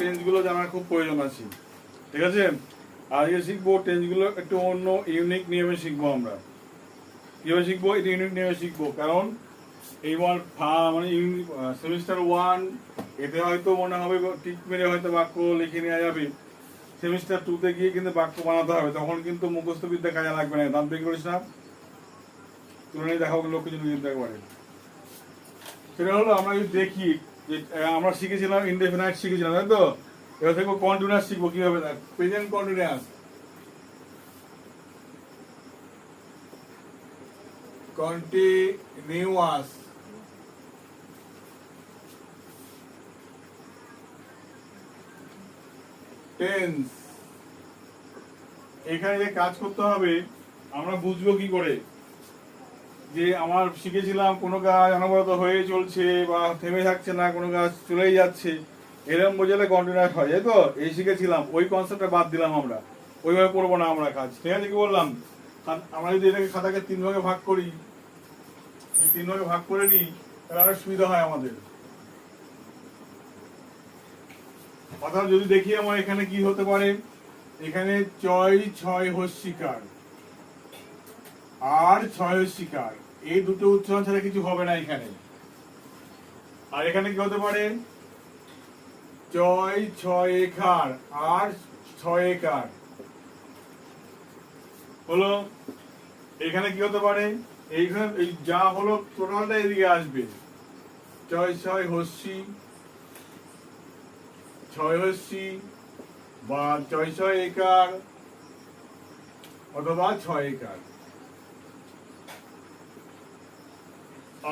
টেন্সগুলো জানার খুব প্রয়োজন আছে, ঠিক আছে? আজকে শিখবো টেন্সগুলো একটু অন্য ইউনিক নিয়মে শিখবো আমরা। কীভাবে শিখবো? এটা ইউনিক নিয়মে শিখবো, কারণ এইবার মানে সেমিস্টার 1 এতে হয়তো মনে হবে টিক মেরে হয়তো বাক্য লিখে নেওয়া যাবে। সেমিস্টার 2-তে গিয়ে কিন্তু বাক্য বানাতে হবে, তখন কিন্তু মুখস্থ বিদ্যা কাজে লাগবে না। দাম পেয়ে করিস না, তুলনে দেখাবো লোক কিছু নিতে পারে। সেটা হলো আমরা যদি দেখি যে আমরা শিখেছিলাম ইনডেফিনাইট শিখেছিলাম, তাই তো? এবার দেখবো কন্টিনিউয়াস শিখবো কিভাবে, প্রেজেন্ট কন্টিনিউয়াস। Continuous tense. এখানে যে কাজ করতে হবে আমরা বুঝবো কি করে যে আমার শিখেছিলাম কোনো কাজ অনবরত হয়ে চলছে বা থেমে থাকছে না, কোনো কাজ চলেই যাচ্ছে, এরকম বোঝালে কন্টিনিউয়াস হয়, তাই তো? এই শিখেছিলাম, ওই কনসেপ্টটা বাদ দিলাম আমরা, ওইভাবে করবো না আমরা কাজ, ঠিক আছে? কি বললাম, আমরা যদি এটাকে খাতাকে 3 ভাগে ভাগ করি, এই 3 ভাগে ভাগ করে নিই, তাহলে আরো সুবিধা হয় আমাদের। অর্থাৎ যদি দেখি আমার এখানে কি হতে পারে, এখানে 6 হস্যিকার আর 6 হস্যিকার, এই দুটো উচ্চারণ ছাড়া কিছু হবে না এখানে। আর এখানে কি হতে পারে, 6 একার আর 6 একার হলো। এখানে কি হতে পারে, এইখানে এই যা হলো টোটালটা এদিকে আসবে, 6 হস্যি, 6 হস্যি বা 6 একার অথবা 6 একার।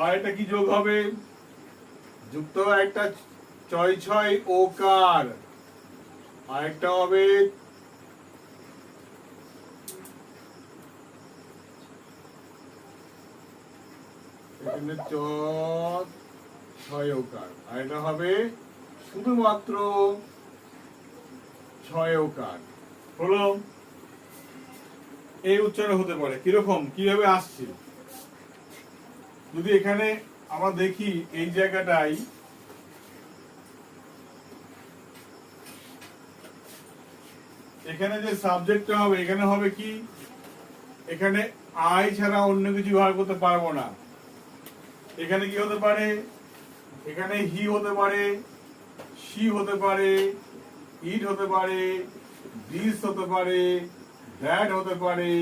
আর এটা কি যোগ হবে, যুক্ত একটা 6 ওকার, আর একটা হবে এখানে 6 ওকার, আর এটা হবে শুধুমাত্র 6 ওকার। হলো, এই উচ্চারণ হতে পারে। কিরকম, কিভাবে আসছে, যদি এখানে আমরা দেখি এই জায়গাটাই, এখানে যে সাবজেক্টটা হবে, এখানে হবে কি, এখানে আই ছাড়া অন্য কিছু ব্যবহার করতে পারবো না। এখানে কি হতে পারে, এখানে হি হতে পারে, শি হতে পারে, ইট হতে পারে, দিস হতে পারে, দ্যাট হতে পারে,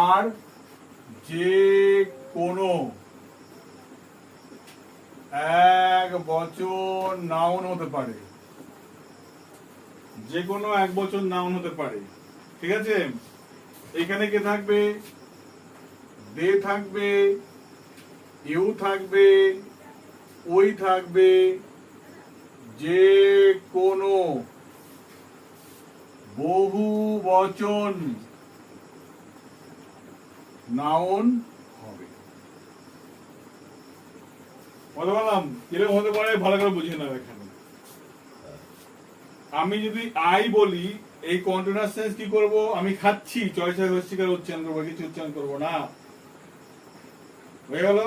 আর যে কোনো এক বচন নাউন হতে পারে, যে কোনো এক বচন নাউন হতে পারে, ঠিক আছে? এখানে কে থাকবে, দে থাকবে, ইউ থাকবে, ওই থাকবে, যে কোনো বহু বচন নাউন হবে। বলতে পারলাম কিরকম হতে পারে, ভালো করে বুঝে নাও। এখানে আমি যদি আই বলি, এই কন্টিনিউয়াস সেন্স কি করব, আমি খাচ্ছি, 6 হস্যিকার উচ্চারণ করবো, কিছু উচ্চারণ করবো না, হয়ে গেল।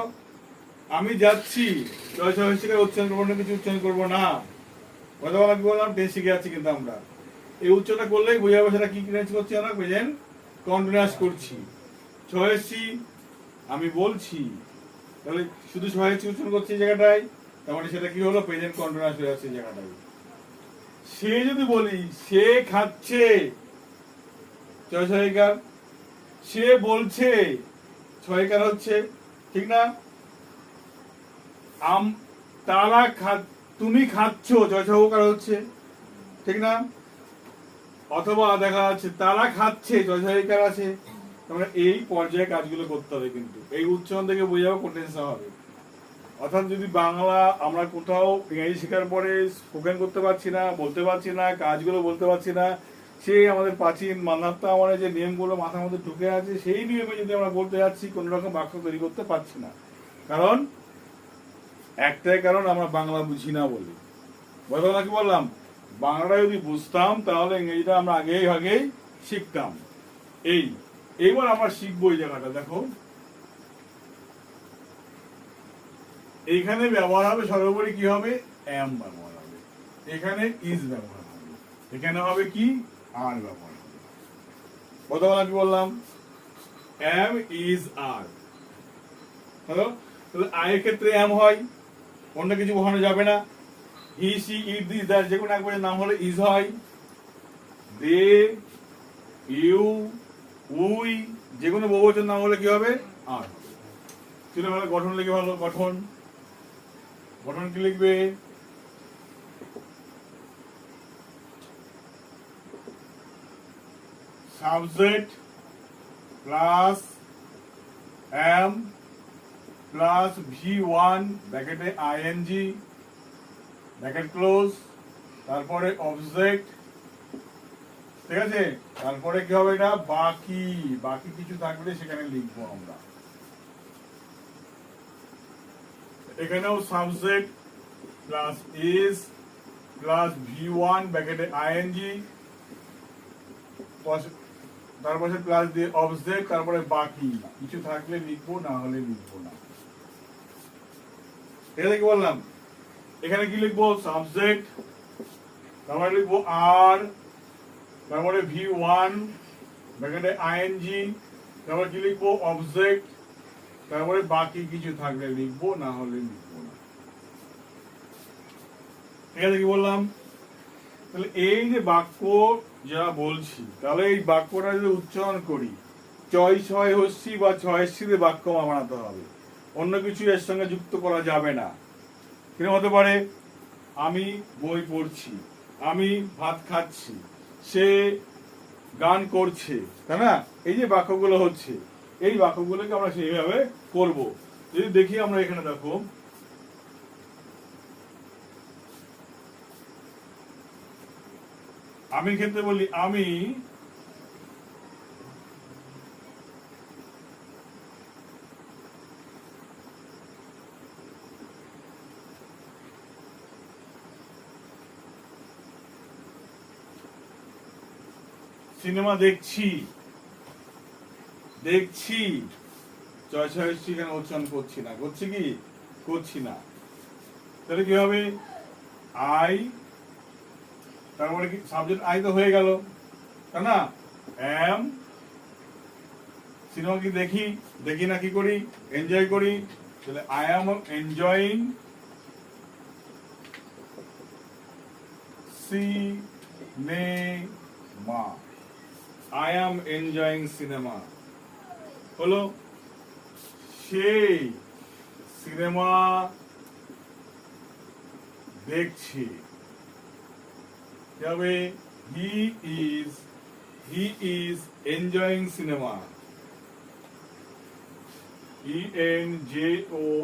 আমি যাচ্ছি, 6 হস্যিকার উচ্চারণ করবো না, কিছু উচ্চারণ করবো না। বলতে পারলাম কি বললাম, টেন্স শিখে যাচ্ছি কিন্তু আমরা। এই উচ্চারণটা করলেই বোঝা যাবে সেটা কি টেন্স করছি আমরা, প্রেজেন্ট কন্টিনিউয়াস করছি। 6 হস্যি আমি বলছি, তাহলে শুধু 6 হস্যি উচ্চারণ করছি এই জায়গাটায়, তার মানে সেটা কি হলো, প্রেজেন্ট কন্টিনিউয়াস হয়ে যাচ্ছে এই জায়গাটায়। সে যদি বলি, সে খাচ্ছে, 6 একার, সে বলছে, 6 একার হচ্ছে, ঠিক না? তারা তুমি খাচ্ছ, 6 ওকার হচ্ছে, ঠিক না? অথবা দেখা যাচ্ছে তারা খাচ্ছে, 6 একার আছে। তাহলে এই পর্যায়ে কাজগুলো করতে হবে, কিন্তু এই উচ্চারণ থেকে বোঝা যাবে কোন টেন্স হবে। অর্থাৎ যদি বাংলা আমরা কোথাও ইংরেজি শেখার পরে স্পোকেন করতে পারছি না, বলতে পারছি না, কাজগুলো বলতে পারছি না, সেই আমাদের প্রাচীন মান্ধাত্তা আমাদের যে নিয়মগুলো মাথার মধ্যে ঢুকে আছে, সেই নিয়মে যদি আমরা বলতে যাচ্ছি, কোন রকম বাক্য তৈরি করতে পারছি না। কারণ একটাই কারণ, আমরা বাংলা বুঝি না বলে। বলতে কি বললাম, বাংলাটা যদি বুঝতাম তাহলে ইংরেজিটা আমরা আগেই শিখতাম। এইবার আমরা শিখবো এই জায়গাটা, দেখো এইখানে ব্যবহার হবে, সর্বোপরি কি হবে, এম ব্যবহার হবে। এখানে ইজ ব্যবহার হবে, এখানে হবে কি আর ব্যবহার হবে। কত বলা কি বললাম, এম ইজ আর। হলো, তাহলে আই এর ক্ষেত্রে এম হয়, অন্য কিছু বসানো যাবে না। He she it this that যে কোনো একবারের নাম হলে ইজ হয়। দে ইউ উই যে কোনো বহুবচন নাম হলে কি হবে আর হবে। চলে ভালো, গঠন লিখে ভালো, গঠন গঠন কি লিখবে, subject plus M plus V1 ব্র্যাকেটে আইএনজি ব্র্যাকেট ক্লোজ, তারপরে অবজেক্ট, ঠিক আছে, তারপরে কি হবে এটা বাকি, বাকি কিছু থাকলে সেখানে লিখবো আমরা। এখানেও subject plus is plus V1 ব্র্যাকেটে আইএনজি, তারপরে প্লাস দিয়ে অবজেক্ট, তারপরে বাকি কিছু থাকলে লিখবো, না হলে লিখবো না। এটা কি বললাম, এখানে কি লিখবো সাবজেক্ট, তারপরে লিখবো আর, তারপরে V1 ব্র্যাকেটে আইএনজি, তারপরে কি লিখবো অবজেক্ট, তারপরে বাকি কিছু থাকলে লিখবো, না হলে লিখবো না। ঠিক আছে কি বললাম, তাহলে এই যে বাক্য যা বলছি, তাহলে এই বাক্যটা যদি উচ্চারণ করি, ছয় ছয় হস্যি বা ছয়শ্রীতে বাক্য বানাতে হবে, অন্য কিছু এর সঙ্গে যুক্ত করা যাবে না। কিরকম হতে পারে, আমি বই পড়ছি, আমি ভাত খাচ্ছি, সে গান করছে, তাই না? এই যে বাক্যগুলো হচ্ছে, এই বাক্যগুলোকে আমরা সেইভাবে করব। যদি দেখি আমরা এখানে দেখো, আমি ক্ষেত্রে বলি আমি সিনেমা দেখছি, দেখছি ছয় ছয় সেখানে উচ্চারণ করছি না, করছি কি করছি না, তাহলে কি হবে আই, তারপরে কি সাবজেক্ট আই তো হয়ে গেল, তাই না? এম, সিনেমা কি দেখি, দেখি না কি করি এনজয় করি, তাহলে I am enjoying cinema, I am enjoying cinema. হলো, সেই সিনেমা দেখছি, তবে he is enjoying cinema,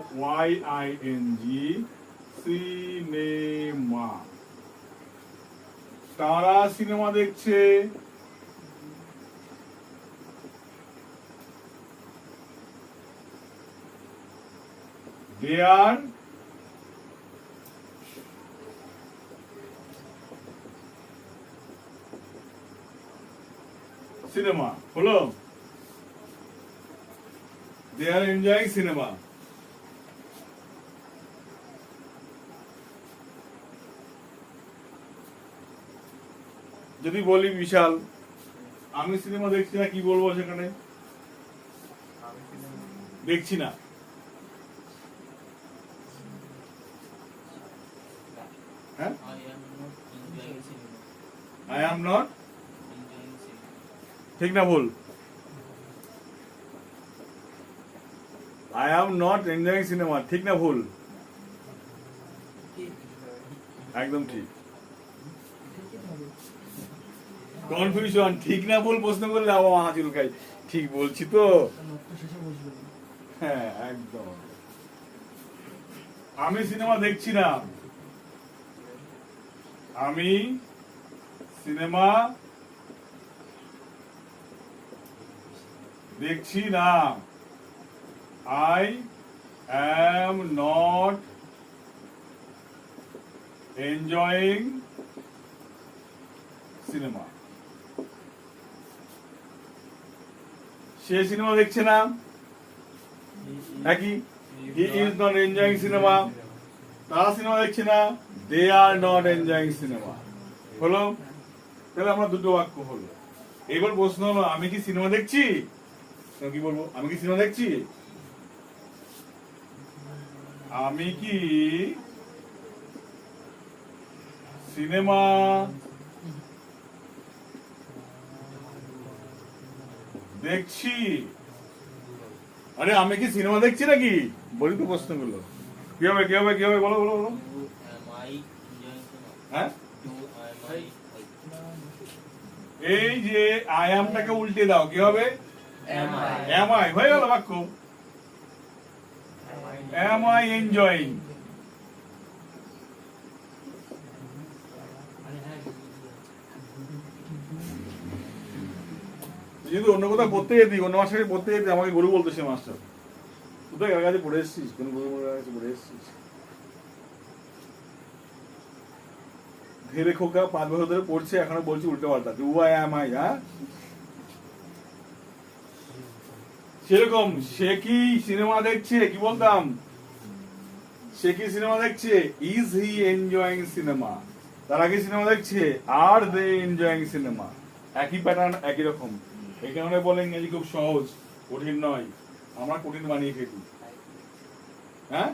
ENJOYING cinema. তারা সিনেমা দেখছে, they are সিনেমা। হলো, they are enjoying cinema। যদি বলি বিশাল আমি সিনেমা দেখছি না, কি বলবো সেখানে, দেখছি না, হ্যাঁ আই এম নট, ঠিক না ভুল, I am not enjoying cinema, ঠিক না ভুল, একদম ঠিক। কনফিউশন, ঠিক না ভুল প্রশ্ন করলে আবার মাথা চুলকাই, ঠিক বলছি তো, হ্যাঁ একদম। আমি সিনেমা দেখছি না, আমি সিনেমা দেখছি না, I am not enjoying cinema. Say cinema দেখছে না, একই, হি ইজ নট এনজয়িং সিনেমা, তারা সিনেমা দেখছে না, দে আর নট এনজয়িং সিনেমা। হলো? তাহলে আমরা দুটো বাক্য হলো। এবার প্রশ্ন হলো, আমি কি সিনেমা দেখছি? কি বলবো? আমি কি সিনেমা দেখছি? আমি কি সিনেমা দেখছি? আরে আমি কি সিনেমা দেখছি নাকি? বলি তো প্রশ্নগুলো। কি হবে কি হবে কি হবে, বলো বলো বলো। হ্যাঁ, এই যে আই আমটাকে উল্টে দাও, কি হবে? এম আই হয়ে গেল বাক্য। Am I enjoying? যদি অন্য কোথাও পড়তে যেতি, অন্য মাস্টারে পড়তে যেতি, আমাকে গরু বলতো সে মাস্টার। কোথায় কার কাছে পড়ে এসেছিস? কোন গরু কাছে পড়ে এসেছিস? ধীরে খোকা 5 বছর ধরে পড়ছে, এখনো বলছি উল্টো পাল্টা, ডু আই এম আই। হ্যাঁ, সেরকম সে কি সিনেমা দেখছে? কি বলতাম? সে কি সিনেমা দেখছে? Is he enjoying cinema? তারা কি সিনেমা দেখছে? আর দে এনজয়িং সিনেমা? একই প্যাটার্ন, একই রকম। এই কারণে বলে ইংরেজি খুব সহজ, কঠিন নয়। আমরা কঠিন বানিয়ে ফেলি। হ্যাঁ,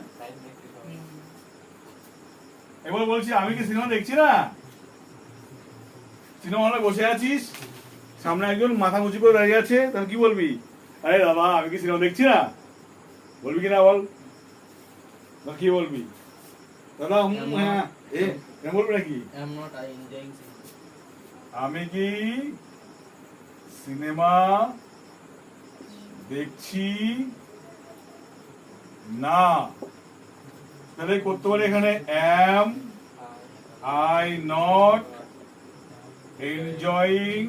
এবার বলছি, আমি কি সিনেমা দেখছি না? সিনেমা হলে বসে আছিস, সামনে একজন মাথা উঁচু করে দাঁড়িয়ে আছে, তখন কি বলবি? আরে দাদা, আমি কি সিনেমা দেখছি না? বলবি কিনা বল? কি বলবি? দাদা হ্যাঁ বলবি নাকি? আমি কি সিনেমা দেখছি না? তাহলে করতে পারি এখানে, am I not enjoying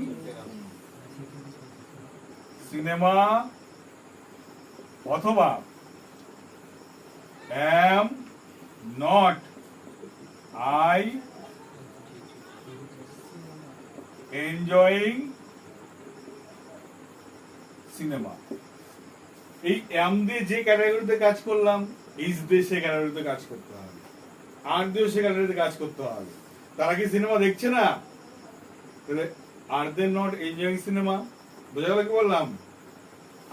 cinema, অথবা am not I enjoying cinema? এই am দিয়ে যে ক্যাটাগরিতে কাজ করলাম, is দিয়ে সে ক্যাটাগরিতে কাজ করতে হবে, আর দিয়ে সে ক্যাটাগরিতে কাজ করতে হবে। তারা কি সিনেমা দেখছে না? তাহলে আর দে নট এনজয়িং সিনেমা? বোঝা গেল কি বললাম?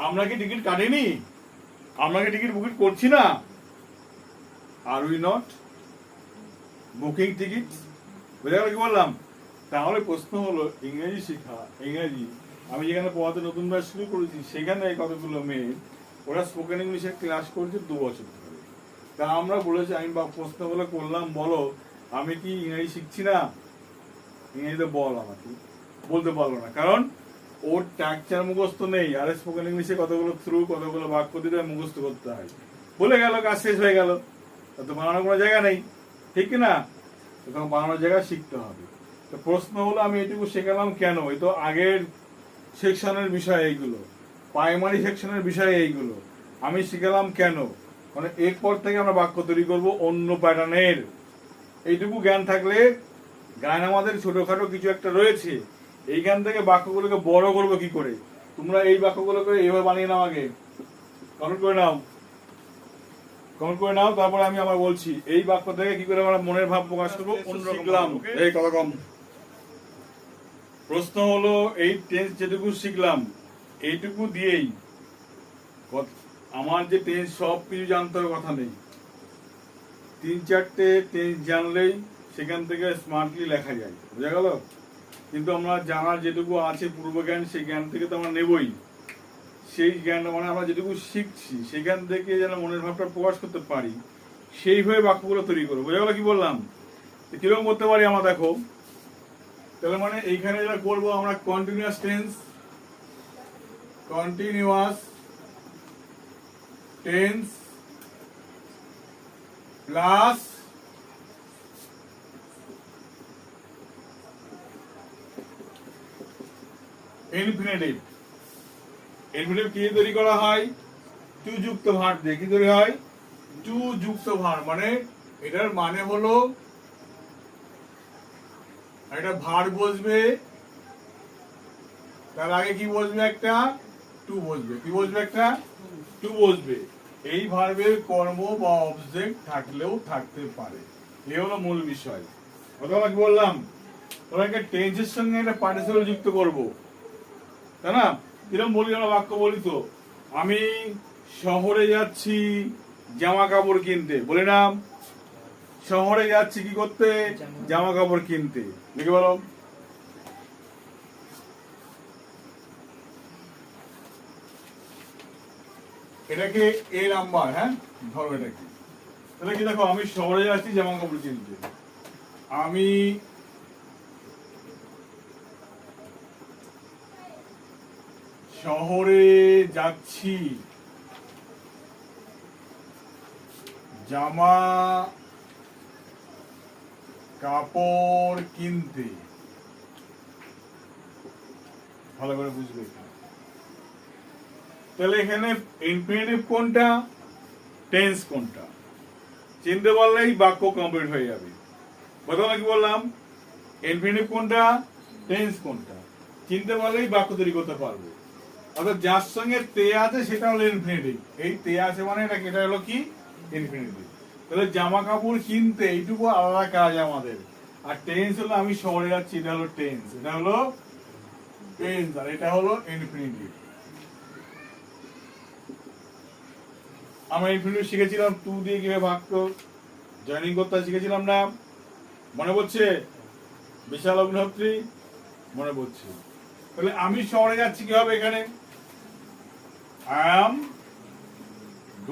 আমরা কি টিকিট কাটিনি? আমরা কি টিকিট বুকিং করছি না? আর উই নট বুকিং টিকিট? বোঝা গেল কি বললাম? তাহলে প্রশ্ন হলো, ইংরেজি শেখা, ইংরেজি আমি যেখানে পড়াতে নতুন ব্যাচ শুরু করেছি, সেখানে কতগুলো মেয়ে ওরা স্পোকেন ইংলিশের ক্লাস করছে 2 বছর ধরে। তা আমরা বলেছি, আমি প্রশ্ন বলে করলাম, বলো আমি কি ইংরেজি শিখছি না? ইংরেজিতে বল। আমাকে বলতে পারলো না, কারণ ওর ট্যাকচার মুখস্থ নেই। আর স্পোকেন ইংলিশে কতগুলো থ্রু, কতগুলো বাক্য দিতে মুখস্থ করতে হয়। বলে গেল, কাজ শেষ হয়ে গেল, তো বানানোর কোনো জায়গা নেই, ঠিক না? তখন বানানোর জায়গা শিখতে হবে। তো প্রশ্ন হলো, আমি এটুকু শেখালাম কেন? এই তো আগের সেকশনের বিষয় এইগুলো, প্রাইমারি সেকশনের বিষয় এইগুলো আমি শিখালাম কেন? মানে এরপর থেকে আমরা বাক্য তৈরি করব অন্য প্যাটার্নের। এইটুকু জ্ঞান থাকলে, জ্ঞান আমাদের ছোটখাটো কিছু একটা রয়েছে, এই জ্ঞান থেকে বাক্যগুলোকে বড় করবো কি করে? তোমরা এই বাক্যগুলোকে এইভাবে বানিয়ে নাও, আগে কমেন্ট করে নাও, কমেন্ট করে নাও, তারপরে আমি আবার বলছি এই বাক্য থেকে কি করে আমরা মনের ভাব প্রকাশ করবো অন্যরকম। এই কথা কম। প্রশ্ন হলো, এই টেন্স যেটুকু শিখলাম এইটুকু দিয়েই আমার যে টেন্স সব কিছু জানতে হবে কথা নেই। 3-4টে টেন্স জানলেই সেখান থেকে স্মার্টলি লেখা যায়, বোঝা গেল? কিন্তু আমরা জানার যেটুকু আছে পূর্বজ্ঞান, সেই জ্ঞান থেকে তো আমরা নেবই। সেই জ্ঞান মানে আমরা যেটুকু শিখছি সেখান থেকে যেন মনের ভাবটা প্রকাশ করতে পারি, সেইভাবে বাক্যগুলো তৈরি করবো। বোঝা গেল কি বললাম? কিরকম করতে পারি আমরা দেখো। তাহলে মানে এইখানে যেটা করবো আমরা, continuous tense, continuous tense plus infinitive. Infinitive কি তৈরি করা হয়? টু যুক্ত ভার দিয়ে। কি তৈরি হয়? টু যুক্ত ভার। মানে এটার মানে হলো, একটা ভার বসবে, তার আগে কি বসবে? একটা টু বসবে। কি বসবে? একটা টু বসবে। এই ভার্বের কর্ম বা অবজেক্ট থাকলেও থাকতে পারে, এই হলো মূল বিষয়। অথবা কি বললাম, ওনাকে টেন্সের সঙ্গে একটা পার্টিসিপল যুক্ত করব, তাই না? কিরকম বলি আমরা বাক্য বলি তো, আমি শহরে যাচ্ছি জামা কাপড় কিনতে, বলি না? শহরে যাচ্ছি কি করতে? জামা কাপড় কিনতে। লিখে বলো। এটাকে এ নাম্বার, হ্যাঁ ধরো এটাকে। তাহলে কি দেখো, আমি শহরে যাচ্ছি জামা কাপড় কিনতে, আমি শহরে যাচ্ছি জামা কাপড় কিনতে। ভালো করে বুঝবে। তাহলে এখানে ইনফিনিটিভ কোনটা, টেন্স কোনটা, চিনতে পারলেই বাক্য কমপ্লিট হয়ে যাবে। প্রথমে কি বললাম, ইনফিনিটিভ কোনটা, টেন্স কোনটা, চিনতে পারলেই বাক্য তৈরি করতে পারবো। অর্থাৎ যার সঙ্গে তে আছে সেটা হলো ইনফিনিটিভ, এই তে আছে মানে এটা হলো কি, ইনফিনিটিভ। তাহলে জামা কাপড় কিনতে এইটুকু আলাদা কাজ আমাদের। আর টেন্স হলো আমি শহরে যাচ্ছি, এটা হলো টেন্স, এটা হলো টেন্স, আর এটা হলো ইনফিনিটিভ। আমরা ইনফিনিটিভ শিখেছিলাম টু দিয়ে কিভাবে বাক্য জয়েনিং করতে শিখেছিলাম না? মনে পড়ছে? বিশাল অগ্নিহোত্রী, মনে পড়ছে? তাহলে আমি শহরে যাচ্ছি কি হবে এখানে, I am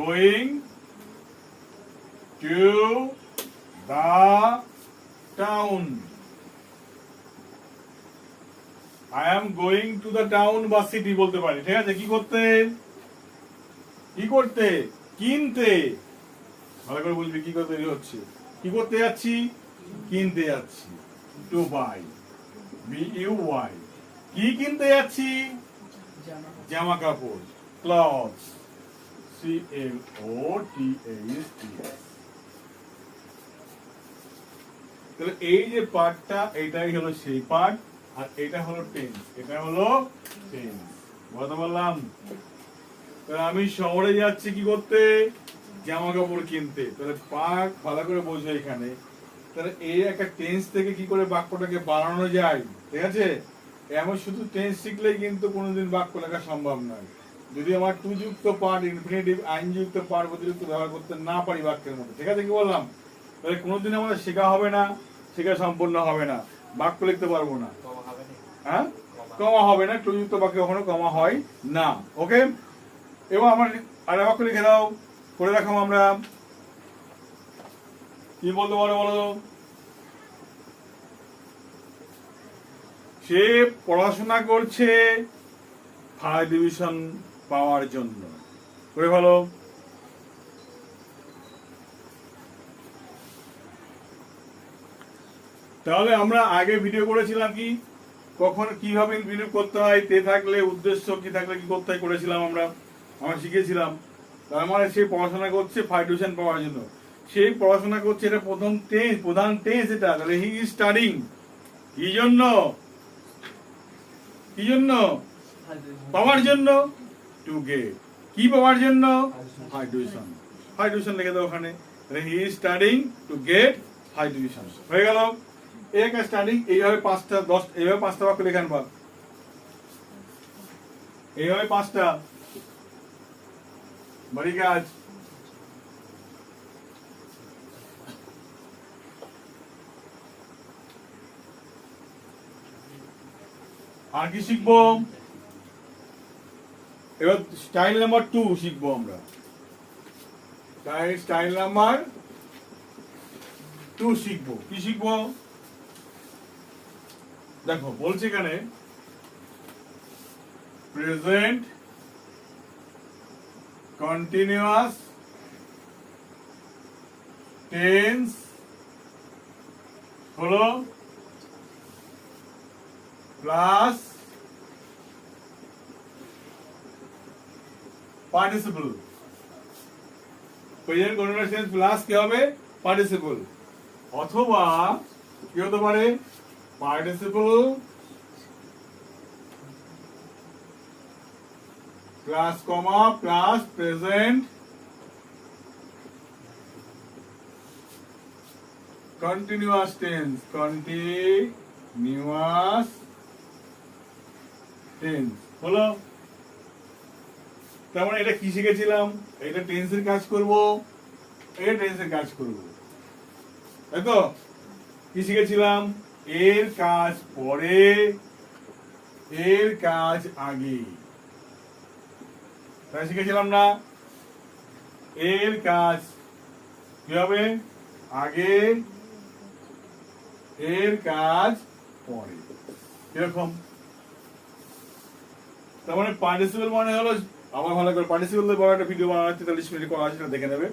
going to the town. I am going to the town বা সিটি বলতে পারি, ঠিক আছে? কি করতে, কি করতে, কিনতে। ভালো করে বুঝবি কি করতে হচ্ছে, কি করতে যাচ্ছি, কিনতে যাচ্ছি, টু বাই, BUY। কি কিনতে যাচ্ছি, জামা কাপড়, ক্লথস, CLOTHS। তাহলে এই যে পার্টটা, এটাই হলো সেই পার্ট, আর এটা হলো টেন্স, এটা হলো টেন্স। বলতে বললাম, তাহলে আমি শহরে যাচ্ছি কি করতে, জামা কাপড় কিনতে। তাহলে পার্ট ভালো করে বোঝো এখানে। তাহলে এই একটা টেন্স থেকে কি করে বাক্যটাকে বানানো যায়, ঠিক আছে? এমন শুধু টেন্স শিখলেই কিন্তু কোনোদিন বাক্য লেখা সম্ভব নয়। যদি আমার টু যুক্ত পার্ট, ইনফিনিটিভ, আইনযুক্ত পার্ট, অতিরিক্ত ব্যবহার করতে না পারি বাক্যের মধ্যে, ঠিক আছে? কি বললাম, তাহলে কোনোদিন আমাদের শেখা হবে না, শেখা সম্পূর্ণ হবে না, বাক্য লিখতে পারবো না। হ্যাঁ, কমা হবে না, টু যুক্ত বাক্যে কখনো কমা হয় না। ওকে, এবার আমার আর বাক্য লিখে দাও, করে রাখো। আমরা কি বলতে পারো বলো? সে পড়াশোনা করছে ফার্স্ট ডিভিশন পাওয়ার জন্য, করে ভালো। তাহলে আমরা আগে ভিডিও করেছিলাম কি, কখন কিভাবে ইনফিনিটিভ করতে হয়, তে থাকলে উদ্দেশ্য কি থাকলে কি করতে হয়, করেছিলাম আমরা শিখেছিলাম। তার মানে সে পড়াশোনা করছে ফার্স্ট ডিভিশন পাওয়ার জন্য, সেই পড়াশোনা করছে, এটা প্রথম টেন্স, প্রধান টেন্স এটা। তাহলে হি ইজ স্টাডিং, কি জন্য, কি জন্য, পাওয়ার জন্য, টু গেট, কি পাওয়ার জন্য, ফার্স্ট ডিভিশন। ফার্স্ট ডিভিশন লিখে দাও ওখানে। He is studying to get first division, হয়ে গেল। এক স্টাডিং, এইভাবে 5টা 10, এইভাবে 5টা বাক্য লেখা আনবা, এইভাবে 5টা বাড়ি কাজ। আর কি শিখবো এবার, স্টাইল নাম্বার 2 শিখবো আমরা। স্টাইল নাম্বার 2 শিখবো। কি শিখবো দেখো, বলছে এখানে প্রেজেন্ট কন্টিনিউয়াস টেন্স হলো plus participle. Present continuous tense plus কি হবে, পার্টিসিপল। অথবা কি হতে পারে, পার্টিসিপল প্লাস কমা plus present continuous tense, continuous tense হলো। তার মানে এটা কি শিখেছিলাম? এটা টেন্সের কাজ করব, এটা টেন্সের কাজ করব, তাই তো? কি শিখেছিলাম? এর কাজ পরে, এর কাজ আগে, তাই শিখেছিলাম না? এর কাজ কি হবে? আগে, এর কাজ পরে। কিরকম? তার মানে পার্টিসিপল মানে হলো, আবার ভালো করে পার্টিসিপল বড় একটা ভিডিও বানানো 43 মিনিট করা আছে, সেটা দেখে নেবে।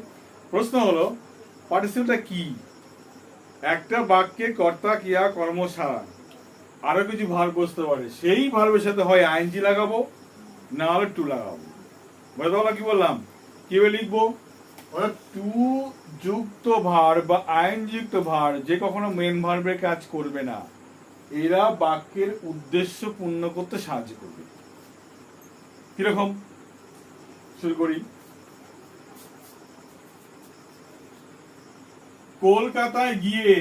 প্রশ্ন হলো পার্টিসিপলটা কি? একটা বাক্যে কর্তা ক্রিয়া কর্ম ছাড়া আরো কিছু ভার্ব বসতে পারে, সেই ভার্বের সাথে হয় আইএনজি লাগাবো, না হলে টু লাগাবো। বুঝতে পারলাম কি বললাম? কিভাবে লিখবো? টু যুক্ত ভার্ব বা আইএনজি যুক্ত ভার্ব যে কখনো মেন ভার্বের কাজ করবে না, এরা বাক্যের উদ্দেশ্য পূর্ণ করতে সাহায্য করবে। কিরকম? শুরু করি। কলকাতায় গিয়ে,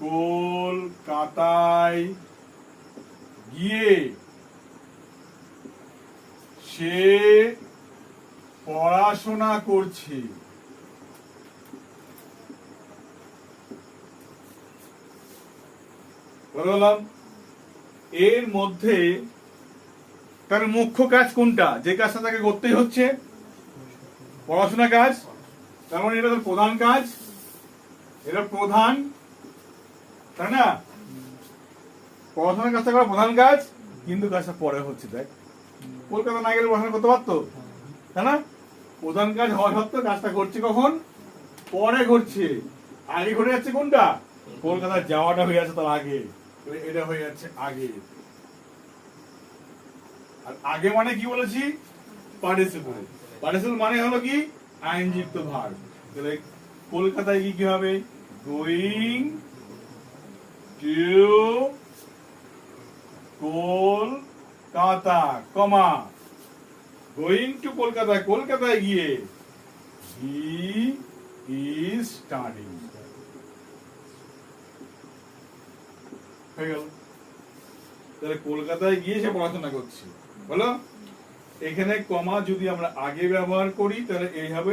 কলকাতায় গিয়ে সে পড়াশোনা করছে। বললাম এর মধ্যে তার মুখ্য কাজ কোনটা? যে কাজটা তাকে করতেই হচ্ছে, পড়াশোনা কাজ। তার মানে এটা তার প্রধান কাজ, এটা প্রধান, তাই না? পড়াশোনার কাজটা করা প্রধান কাজ, কিন্তু কাজটা পরে হচ্ছে। দেখ, কলকাতা না গেলে পড়াশোনা করতে পারতো, তাই না? প্রধান কাজ হওয়া সত্ত্বেও কাজটা করছে কখন? পরে ঘটছে। আগে ঘটে যাচ্ছে কোনটা? কলকাতা যাওয়াটা হয়ে যাচ্ছে তার আগে, এটা হয়ে যাচ্ছে আগে। আর আগে মানে কি বলেছি? পার্টিসিপল। পার্টিসিপল মানে হলো কি? আইএনজি যুক্ত ভার্ব। তাহলে কলকাতায় কি হবে? Going to Kolkata, comma, going to Kolkata, কলকাতায় গিয়ে হি ইজ স্টাডিং। হয়ে গেল। তাহলে কলকাতায় গিয়ে সে পড়াশোনা করছে, বলো। এখানে কমা যদি আমরা আগে ব্যবহার করি তাহলে এইভাবে,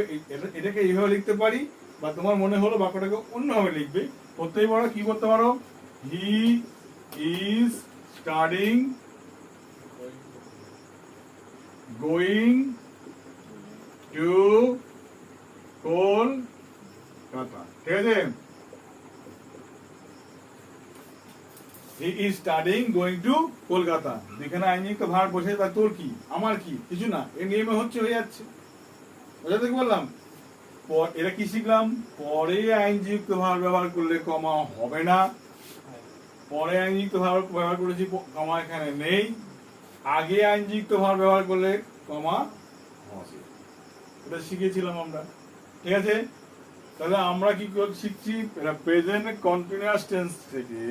এটাকে এইভাবে লিখতে পারি, বা তোমার মনে হলো বাক্যটাকে অন্যভাবে লিখবে, করতেই পারো। কি করতে পারো? He is studying going to Kolkata. ঠিক আছে? He is studying going to Kolkata. যেখানে আইনিক ভার বসে, তা তোর কি আমার কি? কিছু না, এর নিয়মে হচ্ছে, হয়ে যাচ্ছে। বুঝাতে কি বললাম? এটা কি শিখলাম? পরে আইনযুক্ত ভার ব্যবহার করলে কমা হবে না। পরে আইনযুক্ত ভার ব্যবহার করেছি, কমা এখানে নেই। আগে আইনযুক্ত ভার ব্যবহার করলে কমা হবে। এটা শিখেছিলাম আমরা। ঠিক আছে? তাহলে আমরা কি শিখছি? প্রেজেন্ট কন্টিনিউয়াস টেন্স থেকে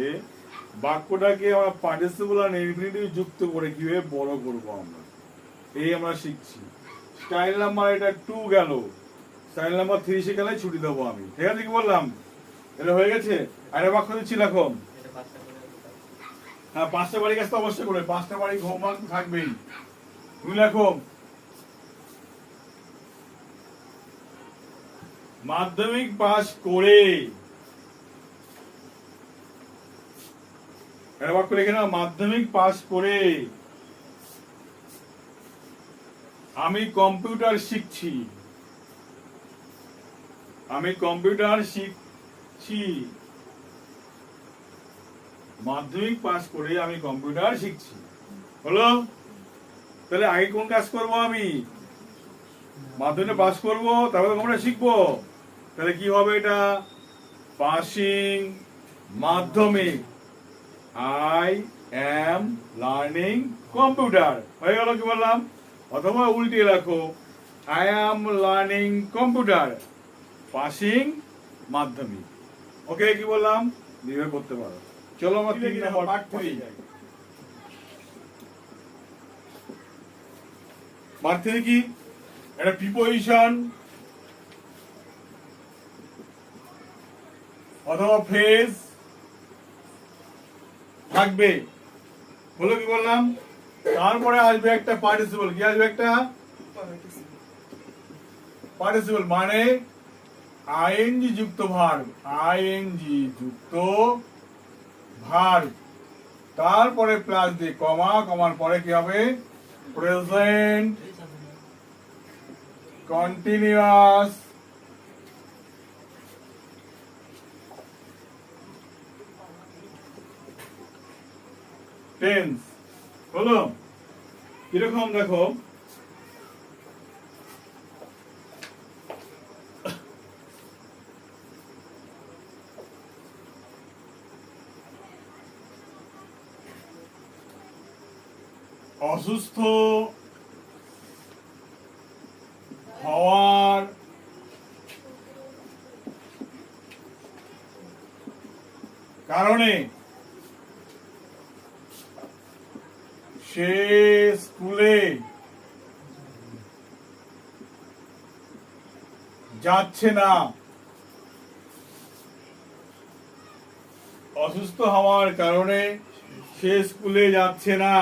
বাক্যটাকে আমরা পার্টিসিপল আর ইনফিনিটিভ যুক্ত করে কিভাবে বড় করবো আমরা, এই আমরা শিখছি। স্টাইল নাম্বার এটা 2 গেল, স্টাইল নাম্বার 3 এসে গেলে ছুটি দেবো আমি। ঠিক আছে? কি বললাম? এটা হয়ে গেছে। আরে বাক্য দিচ্ছি, লেখো। হ্যাঁ, 5টা বাড়ি কাজ তো অবশ্যই করে, 5টা বাড়ি হোমওয়ার্ক থাকবেই। তুমি লেখো, মাধ্যমিক পাস করে, বাক্য লিখে নাও, মাধ্যমিক পাস করে আমি কম্পিউটার শিখছি। আমি কম্পিউটার শিখছি। মাধ্যমিক পাস করে আমি কম্পিউটার শিখছি, হলো? তাহলে আগে কোন কাজ করব? আমি মাধ্যমিক পাস করব, তারপরে কম্পিউটার শিখবো। তাহলে কি হবে? এটা পাসিং মাধ্যমিক, আই এম লার্নিং কম্পিউটার। হয়ে গেল? কি বললাম? অথবা উল্টে রাখো, I am learning computer, passing মাধ্যমিক। ওকে? কি বললাম? বিভাগ করতে পারো। চলো আমরা 3 নম্বর পার্ট 3 যাই। পার্ট 3 কি? এটা প্রিপোজিশন, অথবা ফ্রেজ থাকবে। হলো কি বললাম? তারপরে আসবে একটা পার্টিসিপল। কি আসবে? একটা পার্টিসিপল মানে আইএনজি যুক্ত ভার্ব। আইএনজি যুক্ত ভার্ব, তারপরে প্লাস দিয়ে কমা, কমার পরে কি হবে? Present continuous tense. হলো কিরকম? দেখো, অসুস্থ হওয়ার কারণে সে স্কুলে যাচ্ছে না। অসুস্থ হওয়ার কারণে সে স্কুলে যাচ্ছে না।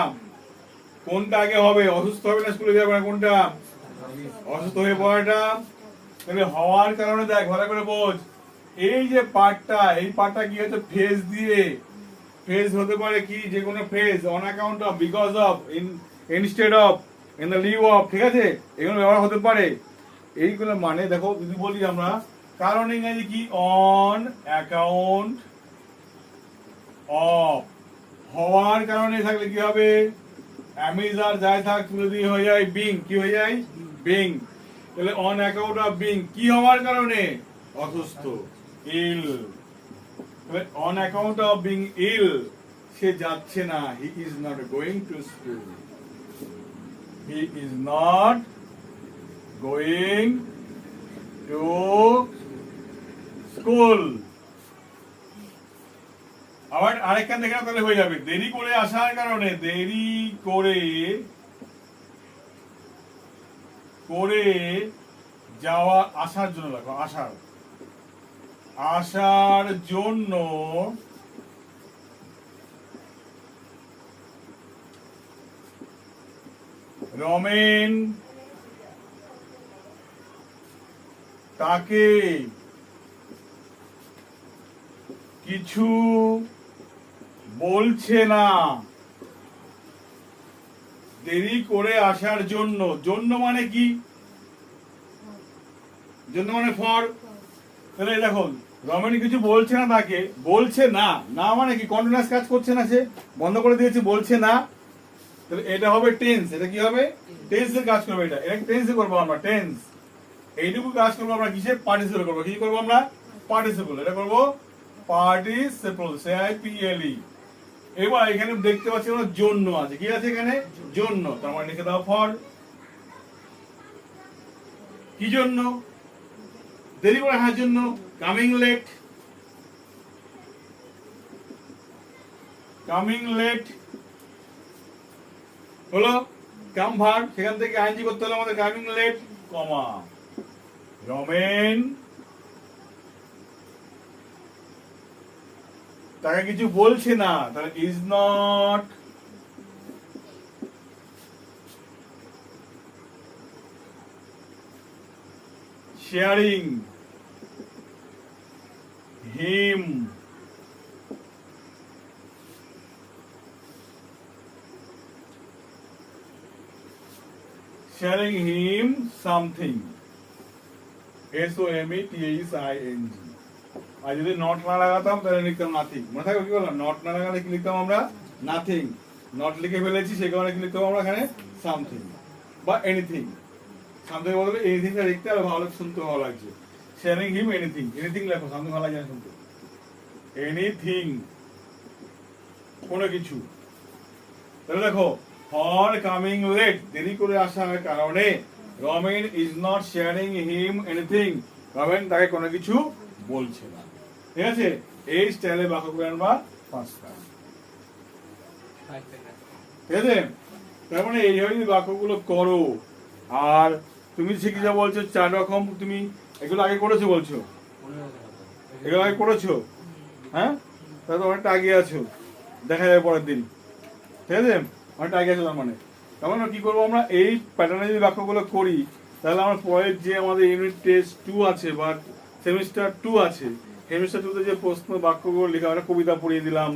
কোনটা আগে হবে? অসুস্থ হবে না স্কুলে যাবে না? কোনটা? অসুস্থ হয়ে পড়াটা। তাহলে হওয়ার কারণে দেখ, ভালো করে বোঝ। এই যে পার্টটা, এই পার্টটা কি হচ্ছে? ফেজ দিয়ে। ফেজ হতে পারে কি? যে কোনো phase, on account of, because of, instead of, in the Liu of, ঠিক আছে? এগুলো ব্যবহার হতে পারে। এইগুলো মানে দেখো, যদি বলি আমরা কারণ ইংরেজি কি? On account of. হওয়ার কারণে থাকলে কি হবে? অ্যামিজার যাই থাক তুলে দিয়ে হয়ে যায় বিং। কি হয়ে যায়? বিং। তাহলে অন অ্যাকাউন্ট অফ বিং, কি হওয়ার কারণে? অসুস্থ, ইল। তাহলে on account of being ill, সে যাচ্ছে না। He is not going to school. He is not going to school. আবার আরেকখান দেখে তাহলে হয়ে যাবে দেরি করে আসার কারণে। দেরি করে যাওয়া, আসার জন্য দেখো, আসার জন্য রমেন তাকে কিছু বলছে না। দেরি করে আসার জন্য। জন্য মানে কি? জন্য মানে ফর। তাহলে দেখো, রমেন কিছু বলছে না তাকে। বলছে না, না মানে কি? কন্টিনিউয়াস কাজ করছে না, সে বন্ধ করে দিয়েছে, বলছে না। তাহলে এটা হবে টেন্স। এটা কি হবে? টেন্সের কাজ করবে। এটা টেন্সে করবো আমরা, টেন্স। এইটুকু কাজ করবো আমরা কিসে? পার্টিসিপল করবো। কি করবো আমরা? পার্টিসিপল। এটা করবো পার্টিসিপল, CIPLE। এবার এখানে দেখতে পাচ্ছি আমরা জন্য আছে। কি আছে এখানে? জন্য। তার মানে লিখে দাও ফর। কি জন্য? দেরি করে আসার জন্য। Coming late. কামিং লেট হলো কাম ভার্ব। সেখান থেকে আইএনজি করতে হলো আমাদের কামিং লেট, কমা, রমেন তাকে কিছু বলছে না। তাহলে is not sharing him something, SOMETHING। আর যদি নট না লাগাতাম তাহলে লিখতাম নাথিং। মনে থাকবে কি বললাম? নট না লাগালে কি লিখতাম আমরা? নাথিং। নট লিখে ফেলেছি, সে কারণে কি লিখতাম আমরা এখানে? সামথিং বা এনিথিং। সামথিং বদলে এনিথিংটা লিখতে আরো ভালো, শুনতে ভালো লাগছে। শেয়ারিং হিম এনিথিং। এনিথিং লেখো, সামথিং ভালো লাগে না শুনতে। এনিথিং, কোনো কিছু। তাহলে দেখো, ফর কামিং লেট, দেরি করে আসার কারণে, Ramen is not sharing him anything, Ramen তাকে কোনো কিছু বলছে না। ঠিক আছে? এই স্টাইলে বাক্য করে আনবা পাঁচটা। ঠিক আছে? তার মানে এইভাবে যদি বাক্যগুলো করো, আর তুমি শিখে যা বলছো 4 রকম, তুমি এগুলো আগে করেছো বলছো? এগুলো আগে করেছো? হ্যাঁ, তাহলে তো অনেকটা আগে আছো, দেখা যাবে পরের দিন। ঠিক আছে, অনেকটা আগে আছো তার মানে। তার মানে কি করবো আমরা, এই প্যাটার্নে যদি বাক্যগুলো করি, তাহলে আমরা পরের যে আমাদের ইউনিট টেস্ট 2 আছে বা সেমিস্টার 2 আছে, সেমিস্টার 2 তে যে প্রশ্ন বাক্যগুলো লেখা, একটা কবিতা পড়িয়ে দিলাম,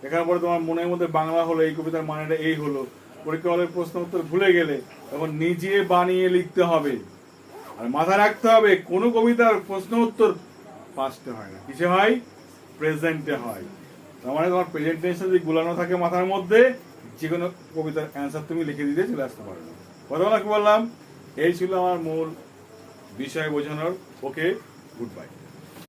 এখানে পরে তোমার মনের মধ্যে বাংলা হলো, এই কবিতার মানেটা এই হলো, পরীক্ষা হলে প্রশ্ন উত্তর ভুলে গেলে তখন নিজে বানিয়ে লিখতে হবে। আর মাথায় রাখতে হবে, কোনো কবিতার প্রশ্ন উত্তর পাস্টে হয় না, কিসে হয়? প্রেজেন্টে হয়। তার মানে তোমার প্রেজেন্ট টেন্সটা যদি গুলানো থাকে মাথার মধ্যে, যে কোনো কবিতার অ্যান্সার তুমি লিখে দিতে চলে আসতে পারবে। কথা বলা কি বললাম, এই ছিল আমার মূল বিষয় বোঝানোর। ওকে, গুড বাই।